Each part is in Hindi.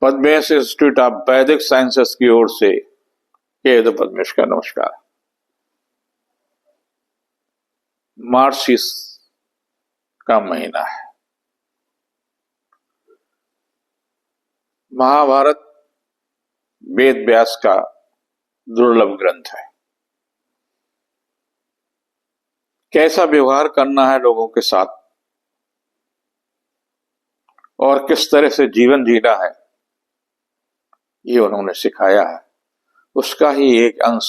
पद्मेश इंस्टीट्यूट ऑफ वैदिक साइंसेस की ओर से केद पद्मेश का नमस्कार। मार्च का महीना है। महाभारत वेद व्यास का दुर्लभ ग्रंथ है। कैसा व्यवहार करना है लोगों के साथ और किस तरह से जीवन जीना है, ये उन्होंने सिखाया है। उसका ही एक अंश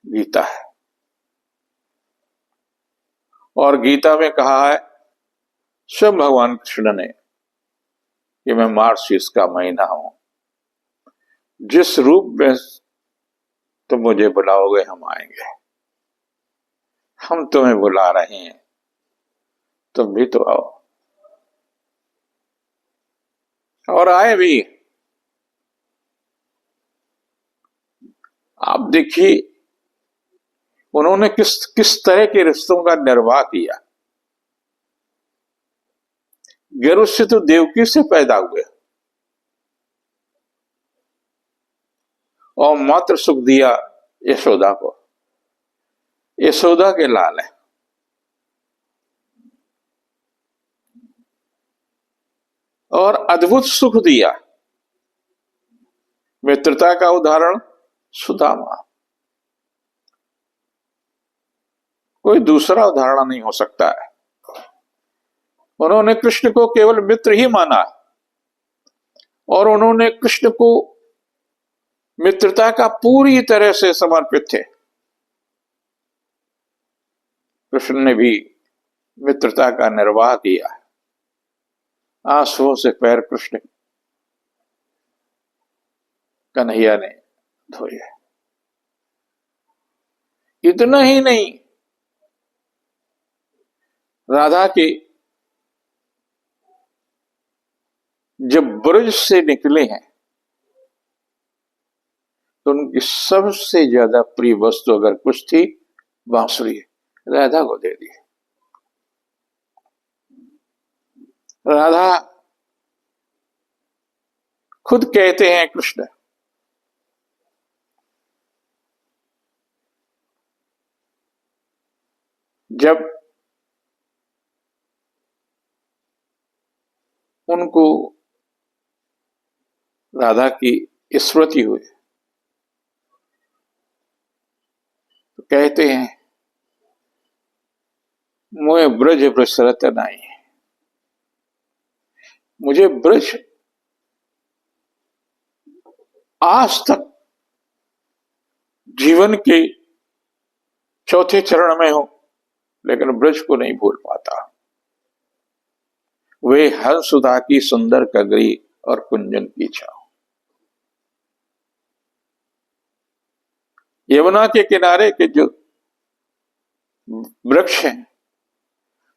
गीता है। और गीता में कहा है स्वयं भगवान कृष्ण ने कि मैं मार्गशीर्ष का महीना हूं, जिस रूप में तुम मुझे बुलाओगे हम आएंगे। हम तुम्हें बुला रहे हैं, तुम भी तो आओ। और आए भी। आप देखिए उन्होंने किस तरह के रिश्तों का निर्वाह किया। गर्भ से तो देवकी से पैदा हुए और मात्र सुख दिया यशोदा को। यशोदा के लाल है। और अद्भुत सुख दिया। मित्रता का उदाहरण सुदामा। कोई दूसरा उदाहरण नहीं हो सकता है। उन्होंने कृष्ण को केवल मित्र ही माना और उन्होंने कृष्ण को मित्रता का पूरी तरह से समर्पित थे। कृष्ण ने भी मित्रता का निर्वाह किया। आंसुओं से पैर कृष्ण कन्हैया ने धोए। इतना ही नहीं, राधा के जब ब्रज से निकले हैं तो उनकी सबसे ज्यादा प्रिय वस्तु अगर कुछ थी, बांसुरी राधा को दे दी। राधा खुद कहते हैं कृष्ण, जब उनको राधा की स्मृति हुई तो कहते हैं मुझे ब्रज ब्रसरत नहीं, मुझे ब्रज आज तक जीवन के चौथे चरण में हो, लेकिन ब्रज को नहीं भूल पाता। वे हर सुधा की सुंदर कगरी और कुंजन की छाव। यमुना के किनारे के जो वृक्ष हैं,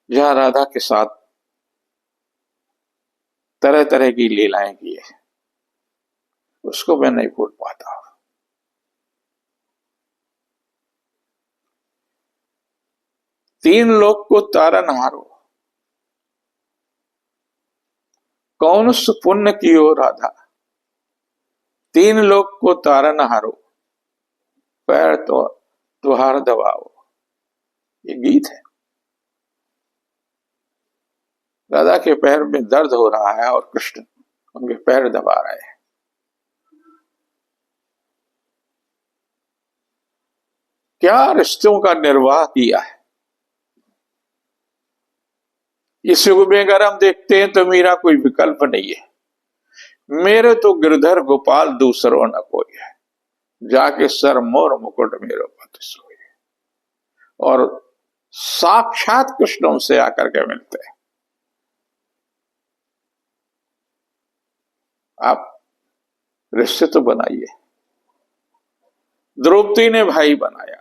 जहां राधा के साथ तरह तरह की लीलाएं की है, उसको मैं नहीं भूल पाता। तीन लोक को तारनहारो, कौन सुपुण्य कियो राधा। तीन लोक को तारनहारो, पैर तो तुहार दबाओ। ये गीत है। राधा के पैर में दर्द हो रहा है और कृष्ण उनके पैर दबा रहे हैं। क्या रिश्तों का निर्वाह किया है। इस युग में अगर हम देखते हैं तो मेरा कोई विकल्प नहीं है। मेरे तो गिरधर गोपाल दूसरो न कोई है, जाके सर मोर मुकुट मेरो पति सोई। और साक्षात कृष्ण उनसे आकर के मिलते हैं। आप रिश्ते तो बनाइए। द्रौपदी ने भाई बनाया।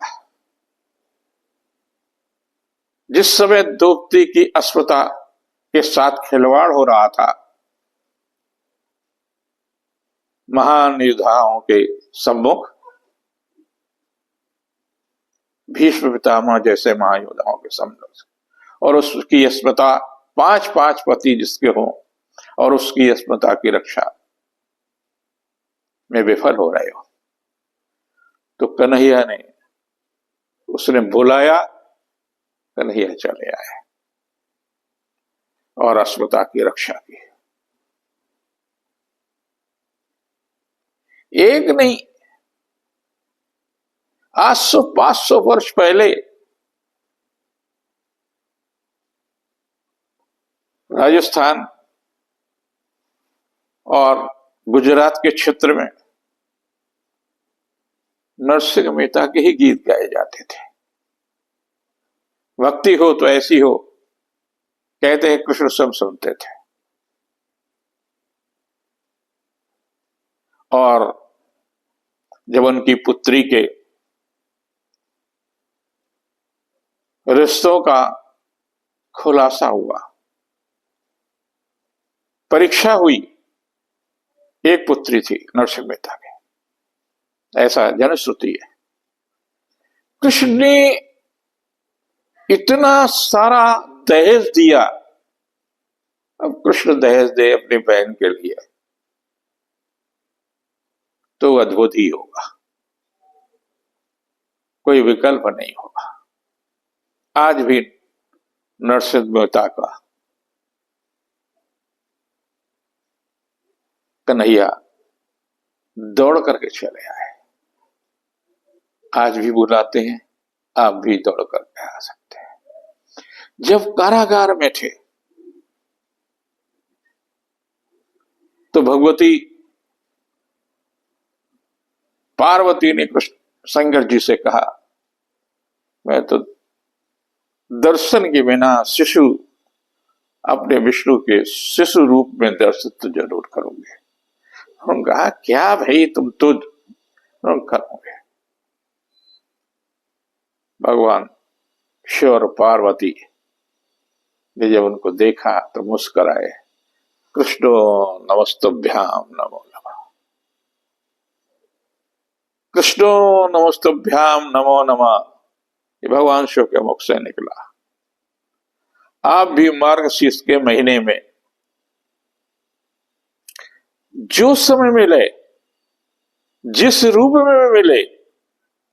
जिस समय द्रौपदी की अस्मिता के साथ खिलवाड़ हो रहा था, महान योद्धाओं के सम्मुख, भीष्म पितामह जैसे महायोद्धाओं के सम्मुख, और उसकी अस्मिता 5 पति जिसके हों और उसकी अस्मिता की रक्षा में विफल हो रहे हो। तो कन्हैया ने, उसने बुलाया, कन्हैया चले आए और अस्मिता की रक्षा की। एक नहीं, आज 500 वर्ष पहले राजस्थान और गुजरात के क्षेत्र में नरसिंह मेहता के ही गीत गाए जाते थे। भक्ति हो तो ऐसी हो, कहते हैं कृष्ण सब सुनते थे। और जब उनकी पुत्री के रिश्तों का खुलासा हुआ, परीक्षा हुई, एक पुत्री थी नरसिंह मेहता की, ऐसा जनश्रुति है। कृष्ण ने इतना सारा दहेज दिया, अब कृष्ण दहेज दे अपनी बहन के लिए तो अद्भुत ही होगा, कोई विकल्प नहीं होगा। आज भी नरसिंह मेहता का कन्हैया दौड़ करके चले आए। आज भी बुलाते हैं, आप भी दौड़ करके आ सकते हैं। जब कारागार में थे तो भगवती पार्वती ने कृष्ण शंकर जी से कहा, मैं तो दर्शन के बिना शिशु, अपने विष्णु के शिशु रूप में दर्शन तो जरूर करोगे। उन्होंने कहा, क्या भाई तुम तो करोगे। भगवान शिव और पार्वती ने जब उनको देखा तो मुस्कुराए, कृष्णो नमस्तभ्याम नमो नमः, कृष्णो नमस्तभ्याम नमो नमः। ये भगवान शिव के मुख से निकला। आप भी मार्गशीर्ष के महीने में जो समय मिले, जिस रूप में मिले,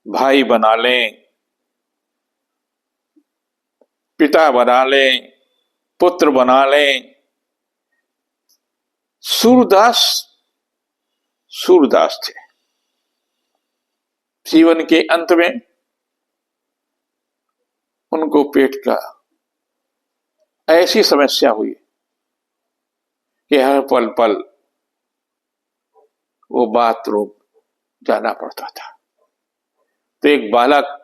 भाई बना लें, पिता बना लें, पुत्र बना लें। सूरदास थे। जीवन के अंत में उनको पेट का ऐसी समस्या हुई कि हर पल पल वो बाथरूम जाना पड़ता था। तो एक बालक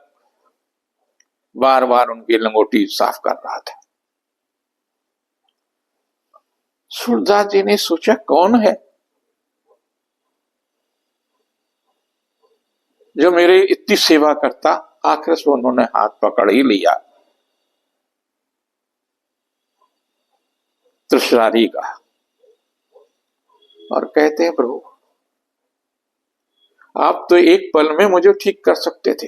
बार बार उनकी लंगोटी साफ कर रहा था। सूरदास जी ने सोचा, कौन है जो मेरे इतनी सेवा करता। आखिर से उन्होंने हाथ पकड़ ही लिया त्रिशरारी का और कहते हैं, प्रभु आप तो एक पल में मुझे ठीक कर सकते थे,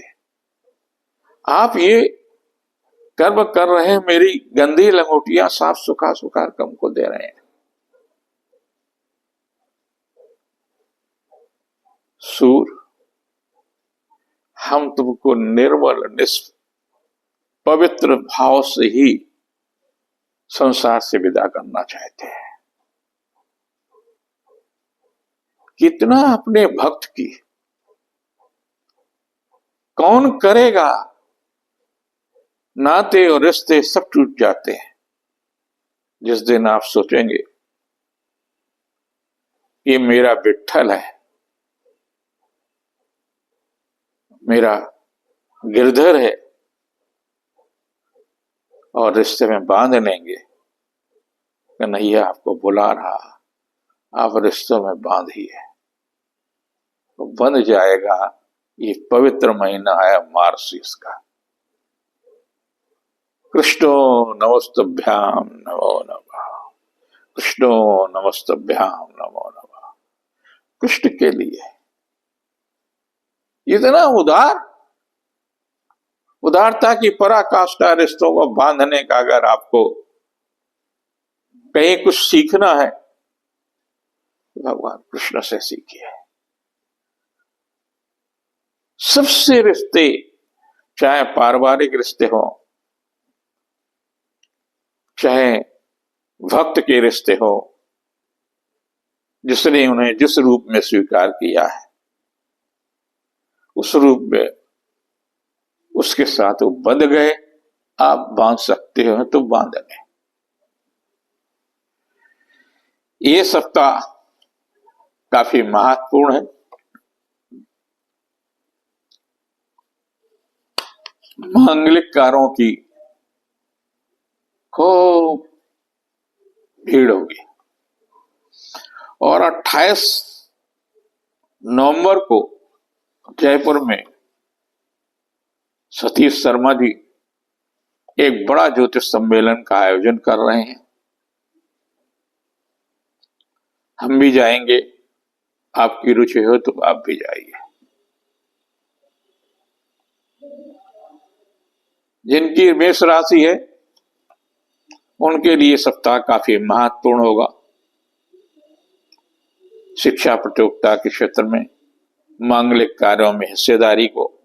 आप ये कर्म कर रहे हैं, मेरी गंदी लंगोटियां साफ सुखा सुखा हमको दे रहे हैं। सूर, हम तुमको निर्मल पवित्र भाव से ही संसार से विदा करना चाहते हैं। कितना अपने भक्त की कौन करेगा। नाते और रिश्ते सब टूट जाते हैं जिस दिन आप सोचेंगे ये मेरा विट्ठल है, मेरा गिरधर है, और रिश्ते में बांध लेंगे। कन्हैया आपको बुला रहा, आप रिश्तों में बांधिए, तो बन जाएगा। ये पवित्र महीना है मार्गशीर्ष का। कृष्णो नमस्तभ्याम नमो नमः, कृष्णो नमस्तभ्याम नमो नमः। कृष्ण के लिए इतना उदारता की पराकाष्ठा। रिश्तों को बांधने का अगर आपको कहीं कुछ सीखना है, भगवान कृष्ण से सीखिए। सबसे रिश्ते, चाहे पारिवारिक रिश्ते हो, चाहे भक्त के रिश्ते हो, जिसने उन्हें जिस रूप में स्वीकार किया है उस रूप में उसके साथ वो बंध गए। आप बांध सकते हो तो बांध लें। ये सप्ताह काफी महत्वपूर्ण है। मांगलिक कार्यों की खूब भीड़ होगी और 28 नवंबर को जयपुर में सतीश शर्मा जी एक बड़ा ज्योतिष सम्मेलन का आयोजन कर रहे हैं। हम भी जाएंगे, आपकी रुचि हो तो आप भी जाइए। जिनकी मेष राशि है उनके लिए सप्ताह काफी महत्वपूर्ण होगा। शिक्षा प्रतियोगिता के क्षेत्र में, मांगलिक कार्यों में हिस्सेदारी को,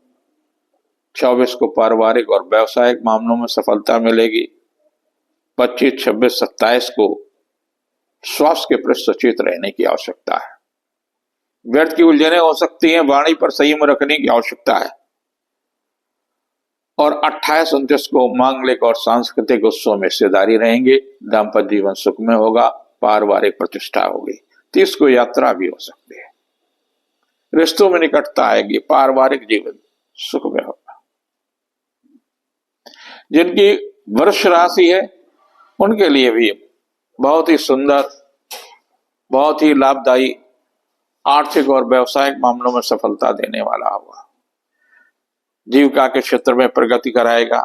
24 को पारिवारिक और व्यवसायिक मामलों में सफलता मिलेगी। 25, 26, 27 को स्वास्थ्य के प्रति सचेत रहने की आवश्यकता है। व्यर्थ की उलझनें हो सकती हैं, वाणी पर संयम रखने की आवश्यकता है। और 28, 29 को मांगलिक और सांस्कृतिक उत्सव में हिस्सेदारी रहेंगे। दाम्पत्य जीवन सुख में होगा, पारिवारिक प्रतिष्ठा होगी। 30 को यात्रा भी हो सकती है, रिश्तों में निकटता आएगी, पारिवारिक जीवन सुख में होगा। जिनकी वृष राशि है उनके लिए भी बहुत ही सुंदर, बहुत ही लाभदायी आर्थिक और व्यवसायिक मामलों में सफलता देने वाला होगा। जीविका के क्षेत्र में प्रगति कराएगा।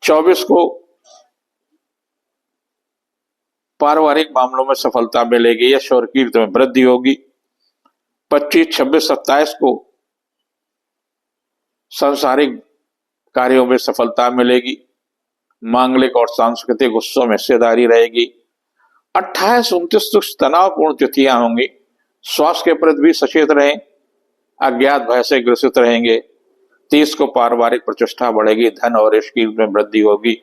24 को पारिवारिक मामलों में सफलता मिलेगी, यश और कीर्ति में वृद्धि होगी। 25, 26, 27 को सांसारिक कार्यों में सफलता मिलेगी। मांगलिक और सांस्कृतिक उत्सव में हिस्सेदारी रहेगी। 28, 29 तो तनावपूर्ण तिथियां होंगी। स्वास्थ्य के प्रति भी सचेत रहें, अज्ञात भय से ग्रसित रहेंगे। 30 को पारिवारिक प्रतिष्ठा बढ़ेगी, धन और यश कीर्ति में वृद्धि होगी,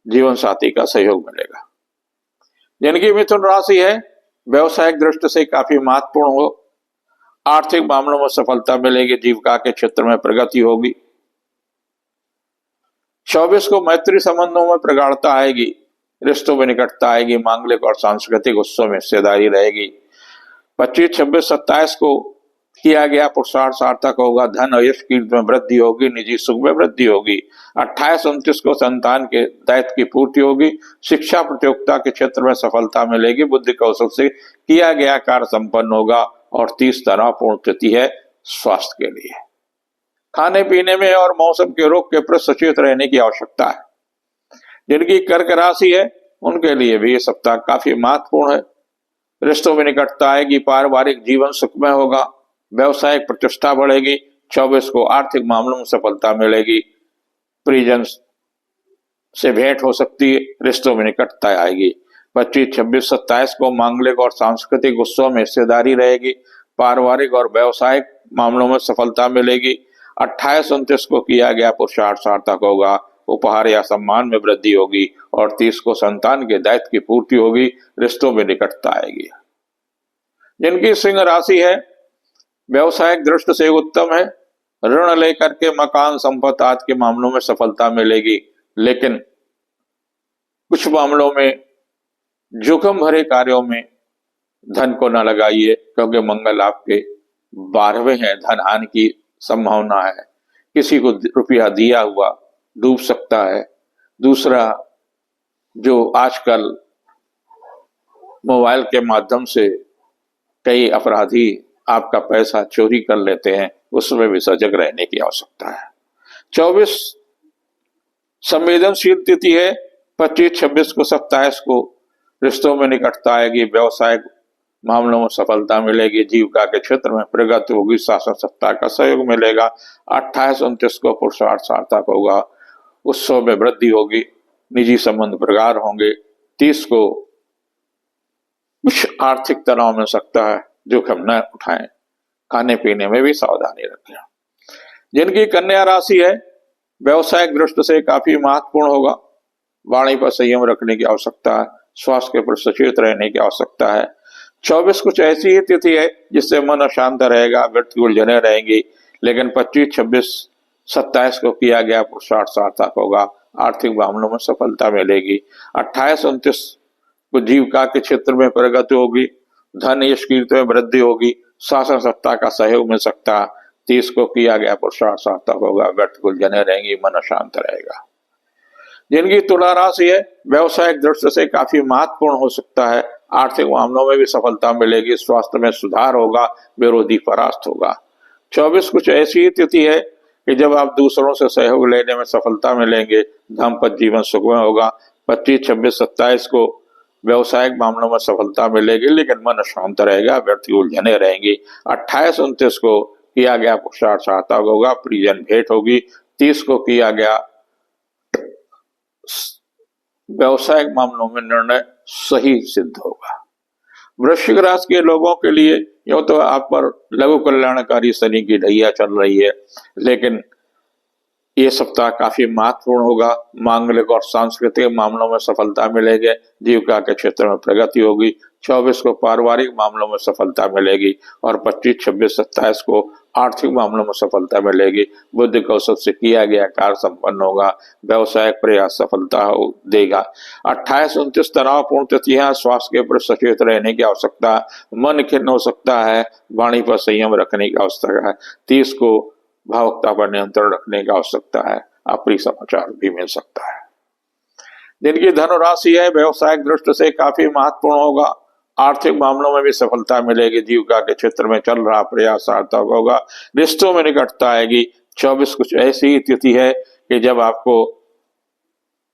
जीवन साथी का सहयोग मिलेगा। जिनकी मिथुन राशि है व्यवसायिक दृष्टि से काफी महत्वपूर्ण हो, आर्थिक मामलों में सफलता मिलेगी, जीविका के क्षेत्र में प्रगति होगी। 24 को मैत्री संबंधों में प्रगाढ़ता आएगी, रिश्तों में निकटता आएगी, मांगलिक और सांस्कृतिक उत्सव में हिस्सेदारी रहेगी। 25, 26, 27 को किया गया पुरुषार्थ सार्थक होगा, धन और यश कीर्ति में वृद्धि होगी, निजी सुख में वृद्धि होगी। 28, 29 को संतान के दायित्व की पूर्ति होगी। शिक्षा प्रतियोगिता के क्षेत्र में सफलता मिलेगी, बुद्धि कौशल से किया गया कार्य संपन्न होगा। और 30 तनावपूर्ण तिथि है स्वास्थ्य के लिए। खाने पीने में और मौसम के रोग के प्रति सचेत रहने की आवश्यकता है। जिनकी कर्क राशि है उनके लिए भी ये सप्ताह काफी महत्वपूर्ण है। रिश्तों में निकटता आएगी, पारिवारिक जीवन सुखमय होगा, व्यवसायिक प्रतिष्ठा बढ़ेगी। 24 को आर्थिक मामलों में सफलता मिलेगी, परिजन से भेंट हो सकती है, रिश्तों में निकटता आएगी। 25, 26, 27 को मांगलिक और सांस्कृतिक उत्सव में हिस्सेदारी रहेगी, पारिवारिक और व्यवसायिक मामलों में सफलता मिलेगी। 28, 29 को किया गया पुरुषार्थ सार्थक होगा, उपहार या सम्मान में वृद्धि होगी। और 30 को संतान के दायित्व की पूर्ति होगी, रिश्तों में निकटता आएगी। जिनकी सिंह राशि है व्यवसायिक दृष्टि से उत्तम है, ऋण लेकर के मकान संपत्ति आदि के मामलों में सफलता मिलेगी। लेकिन कुछ मामलों में जोखिम भरे कार्यों में धन को न लगाइए, क्योंकि मंगल आपके 12वें हैं, धन हानि की संभावना है। किसी को रुपया दिया हुआ डूब सकता है। दूसरा, जो आजकल मोबाइल के माध्यम से कई अपराधी आपका पैसा चोरी कर लेते हैं, उसमें भी सजग रहने की आवश्यकता है। 24 संवेदनशील तिथि है। 25, 26 को 27 को रिश्तों में निकटता आएगी, व्यवसायिक मामलों में सफलता मिलेगी, जीविका के क्षेत्र में प्रगति होगी, शासन सत्ता का सहयोग मिलेगा। 28, 29 को पुरुषार्थ सार्थक होगा, उत्सव में वृद्धि होगी, निजी संबंध प्रगाढ़ होंगे। 30 को कुछ आर्थिक तनाव मिल सकता है, जोखिम न उठाएं। खाने पीने में भी सावधानी रखें। जिनकी कन्या राशि है, व्यवसायिक दृष्टि से काफी महत्वपूर्ण होगा। वाणी पर संयम रखने की आवश्यकता है। स्वास्थ्य के प्रति सचेत रहने की आवश्यकता है। 24 कुछ ऐसी ही तिथि है जिससे मन शांत रहेगा, व्यक्ति उलझने रहेंगी, लेकिन 25, 26, 27 को किया गया पुरुषार्थ सार्थक होगा। आर्थिक मामलों में सफलता मिलेगी। 28, 29 को जीविका के क्षेत्र में प्रगति होगी। धन यश कीर्ति में वृद्धि होगी। शासन सत्ता का सहयोग मिल सकता है। 30 को किया गया पुरुषार्थ सार्थक होगा। व्यक्ति उलझने रहेंगी, मन शांत रहेगा। जिनकी तुला राशि है, व्यवसायिक दृष्टि से काफी महत्वपूर्ण हो सकता है। आर्थिक मामलों में भी सफलता मिलेगी। स्वास्थ्य में सुधार होगा, विरोधी परास्त होगा। 24 कुछ ऐसी ही तिथि है कि जब आप दूसरों से सहयोग लेने में सफलता मिलेंगे। दाम्पत्य जीवन सुखमय होगा। 25, 26, 27 को व्यवसायिक मामलों में सफलता मिलेगी, लेकिन मन शांत रहेगा, व्यक्ति उलझने रहेंगी। 28, 29 को किया गया पुरुषार्थ सार्थक होगा। प्रियजन भेंट होगी। 30 को किया गया व्यवसायिक मामलों में निर्णय सही सिद्ध होगा। वृश्चिक राशि के लोगों के लिए यूं तो आप पर लघु कल्याणकारी शनि की ढैया चल रही है, लेकिन ये सप्ताह काफी महत्वपूर्ण होगा। मांगलिक और सांस्कृतिक मामलों में सफलता मिलेगी। जीविका के क्षेत्र में प्रगति होगी। 24 को पारिवारिक मामलों में सफलता मिलेगी और 25, 26, 27 को आर्थिक मामलों में सफलता मिलेगी। बुद्धि कौशल से किया गया कार्य संपन्न होगा। व्यवसायिक प्रयास सफलता देगा। 28, 29 तनावपूर्ण तिथियां, स्वास्थ्य के प्रति सचेत रहने की आवश्यकता। मन खिन्न हो सकता है, वाणी पर संयम रखने की आवश्यकता है। 30 को भावुकता पर नियंत्रण रखने की आवश्यकता है। अप्रिय समाचार भी मिल सकता है। जिनकी धनुराशि है, व्यवसायिक दृष्टि से काफी महत्वपूर्ण होगा। आर्थिक मामलों में भी सफलता मिलेगी। जीविका के क्षेत्र में चल रहा प्रयास सार्थक होगा। रिश्तों में निकटता आएगी। 24 कुछ ऐसी ही तिथि है कि जब आपको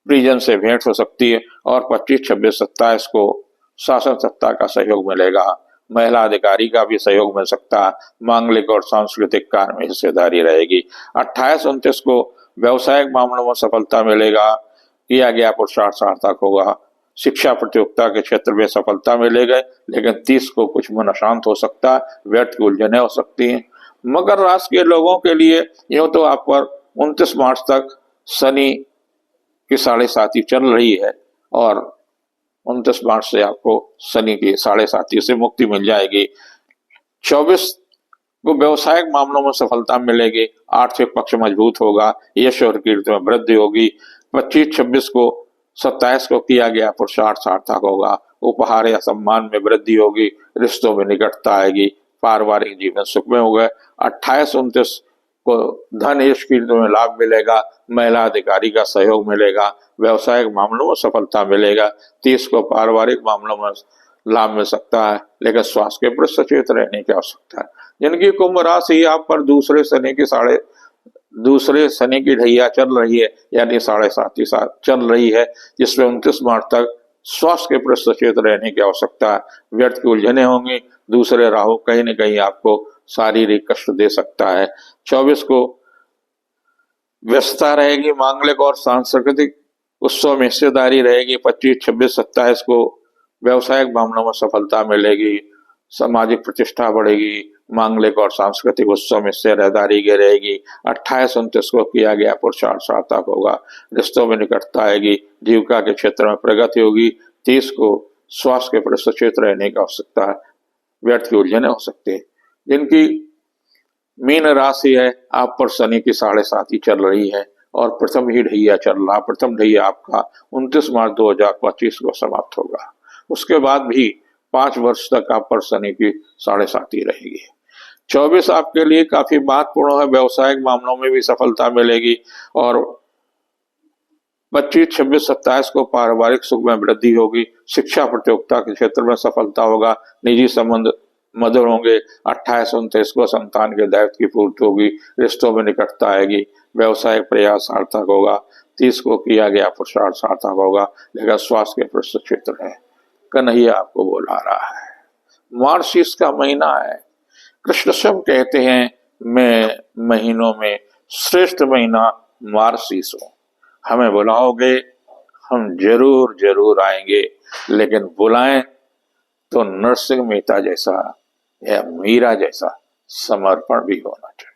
प्रियजन से भेंट हो सकती है और 25, 26, 27 को शासन सत्ता का सहयोग मिलेगा। महिला अधिकारी का भी सहयोग मिल सकता है। मांगलिक और सांस्कृतिक कार्य में हिस्सेदारी रहेगी। 28, 29 को व्यवसायिक मामलों में सफलता मिलेगा। किया गया पुरुषार्थ सार्थक होगा। शिक्षा प्रतियोगिता के क्षेत्र में सफलता मिलेगी, लेकिन 30 को कुछ मन अशांत हो सकता है। व्यर्थ की उलझने हो सकती हैं। मकर राशि के लोगों के लिए यूं तो आप पर 29 मार्च तक शनि की 7.5 चल रही है और 29 मार्च से आपको शनि की 7.5 से मुक्ति मिल जाएगी। 24 को व्यवसायिक मामलों में सफलता मिलेगी। आर्थिक पक्ष मजबूत होगा। यश और कीर्ति में वृद्धि होगी। 25, 26 को 27 को किया गया पुरुषार्थ सार्थक होगा। उपहार या सम्मान में वृद्धि होगी। रिश्तों में निकटता आएगी। पारिवारिक जीवन सुखमय होगा। 28, 29 को धन यश कीर्ति में लाभ मिलेगा। महिला अधिकारी का सहयोग मिलेगा। व्यवसायिक मामलों में सफलता मिलेगा। 30 को पारिवारिक मामलों में लाभ मिल सकता है, लेकिन स्वास्थ्य के प्रति सचेत रहने की आवश्यकता है। जिनकी कुंभ राशि आप पर दूसरे शनि की ढैया चल रही है, यानी 7.5 चल रही है, जिसमें 29 मार्च तक स्वास्थ्य के प्रति सचेत रहने की आवश्यकता है। व्यर्थ की उलझने होंगी। दूसरे राहु कहीं न कहीं आपको शारीरिक कष्ट दे सकता है। 24 को व्यस्तता रहेगी। मांगलिक और सांस्कृतिक उत्सव में हिस्सेदारी रहेगी। 25, 26, 27 को व्यवसायिक मामलों में सफलता मिलेगी। सामाजिक प्रतिष्ठा बढ़ेगी। मांगलिक और सांस्कृतिक उत्सव में हिस्सेदारी रहेगी। 28, 29 को किया गया पुरुषार्थ सार्थक होगा। रिश्तों में निकटता आएगी। जीविका के क्षेत्र में प्रगति होगी। 30 को स्वास्थ्य के प्रति सचेत रहने की आवश्यकता है। व्यर्थ की उलझने हो सकती है। जिनकी मीन राशि है, आप पर शनि की 7.5 चल रही है और प्रथम ही ढैया चल रहा। प्रथम ढैया आपका 29 मार्च 2025 को समाप्त होगा। उसके बाद भी 5 वर्ष तक आप पर शनि की 7.5 रहेगी। 24 आपके लिए काफी महत्वपूर्ण है। व्यवसायिक मामलों में भी सफलता मिलेगी और 25, 26, 27 को पारिवारिक सुख में वृद्धि होगी। शिक्षा प्रतियोगिता के क्षेत्र में सफलता होगा। निजी संबंध मधुर होंगे। 28, 29 को संतान के दायित्व की पूर्ति होगी। रिश्तों में निकटता आएगी। व्यवसायिक प्रयास सार्थक होगा। 30 को किया गया पुरुषार्थ सार्थक होगा, लेकिन स्वास्थ्य के प्रति सचेत रहे। कन्हैया आपको बुला रहा है। मार्गशीर्ष का महीना है। कृष्ण स्वयं कहते हैं, मैं महीनों में श्रेष्ठ महीना मार्गशीर्ष हूं। हमें बुलाओगे, हम जरूर जरूर आएंगे, लेकिन बुलाएं तो नरसिंह मेहता जैसा या मीरा जैसा समर्पण भी होना चाहिए।